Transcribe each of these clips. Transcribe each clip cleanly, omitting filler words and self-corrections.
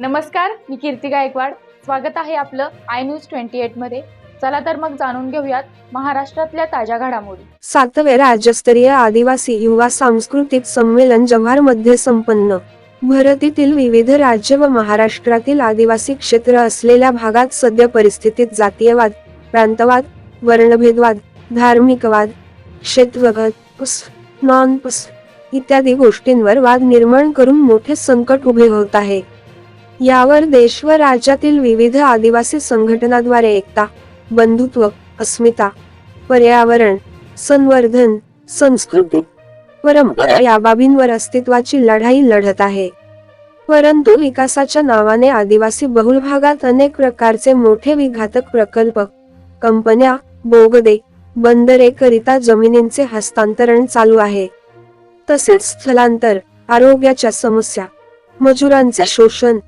नमस्कार, मी कीर्ती गायकवाड. स्वागत आहे आपलं आय न्यूज 28 मध्ये. चला तर मग जाणून घेऊयात महाराष्ट्रातल्या ताज्या घडामोडी. 7वे राज्यस्तरीय आदिवासी युवा सांस्कृतिक संमेलन जव्हारमध्ये संपन्न. भारतातील विविध राज्य व महाराष्ट्रातील आदिवासी क्षेत्र असलेल्या भागात सद्य परिस्थितीत जातीयवाद, प्रांतवाद, वर्णभेदवाद, धार्मिकवाद, क्षेत्रवाद, नॉन-पस इत्यादी गोष्टींवर वाद निर्माण करून मोठे संकट उभे होत आहे. यावर देश व राज्यातील विविध आदिवासी संघटनांद्वारे एकता, बंधुत्व, अस्मिता, पर्यावरण, संवर्धन, संस्कृती, परंपरा या बाबींवर अस्तित्वाची लढाई लढत आहे. परंतु विकासाच्या नावाने आदिवासी बहुल भागात अनेक प्रकारचे मोठे विघातक प्रकल्प, कंपन्या, बोगदे, बंदरे करिता जमिनींचे हस्तांतरण चालू आहे. तसेच स्थलांतर, आरोग्याच्या समस्या, मजुरांचे शोषण,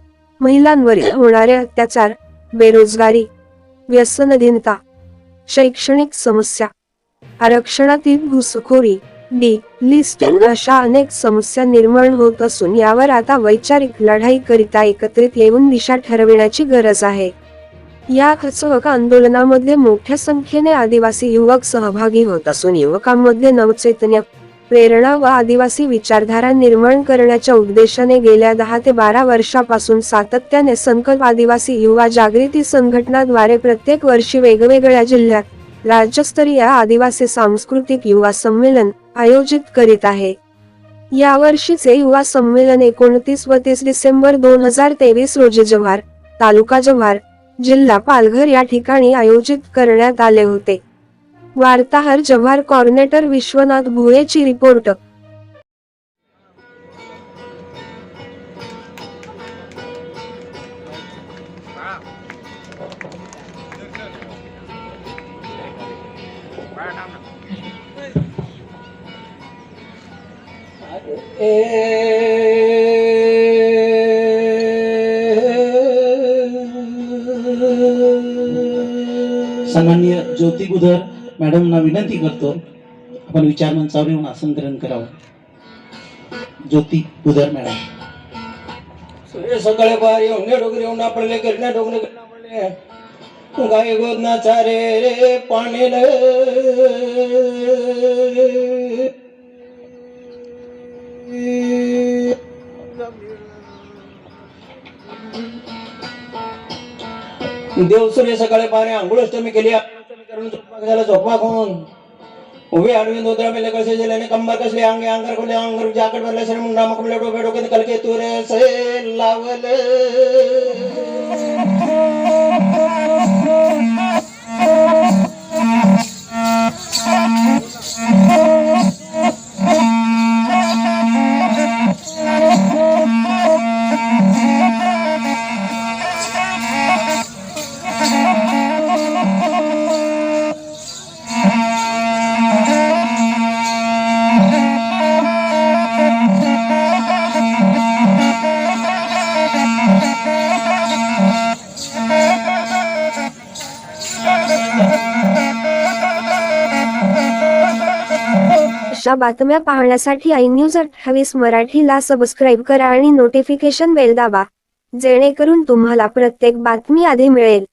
महिलांवरील होणारे अत्याचार, बेरोजगारी, व्यसनाधीनता, शैक्षणिक समस्या, आरक्षणातील घुसखोरी, लिस्टिंग अशा अनेक समस्या निर्माण होत असून यावर आता वैचारिक लढाई करिता एकत्रित येऊन दिशा ठरविण्याची गरज आहे. या खचवक आंदोलनामध्ये मोठ्या संख्येने आदिवासी युवक सहभागी होत असून युवकांमध्ये नवचैतन्य, प्रेरणा व आदिवासी विचारधारा निर्माण करण्याच्या उद्देशाने गेल्या 10 ते 12 वर्षापासून सातत्याने संकल्प आदिवासी युवा जागृती संघटनाद्वारे प्रत्येक वर्षी वेगवेगळ्या जिल्ह्यात राज्यस्तरीय आदिवासी सांस्कृतिक युवा संमेलन आयोजित करीत आहे. यावर्षीचे युवा संमेलन 29 व 30 डिसेंबर 2023 रोजी जव्हार, तालुका जव्हार, जिल्हा पालघर या ठिकाणी आयोजित करण्यात आले होते. वार्ताहर जव्हार कॉर्डिनेटर विश्वनाथ भुळेची रिपोर्ट. सन्माननीय ज्योती गुदर मॅडमना विनंती करतो आपण विचार मंचावर येऊन आसन ग्रहण करावं. ज्योती गुदर मॅडम. सकाळी बाहेर येऊन डोंगरे येऊन आपले करण्या डोंगरे आपले गाय गोदना चारे रे पाणी देव सूर्य सकाळी पाणी आंघोळष्टमी केली करून झोपा खाऊन उभे आडवी दोदरा मेले कसे जेलेने कंबर कसले अंगे अंगर खोले अंगर जाकट भरले शरीर मुंडा मकमले डोके डोके निकल के तुरे से लावले अशा बातम्या पाहण्यासाठी आय न्यूज 28 मराठीला सबस्क्राईब करा आणि नोटिफिकेशन बेल दाबा, जेणेकरून तुम्हाला प्रत्येक बातमी आधी मिळेल.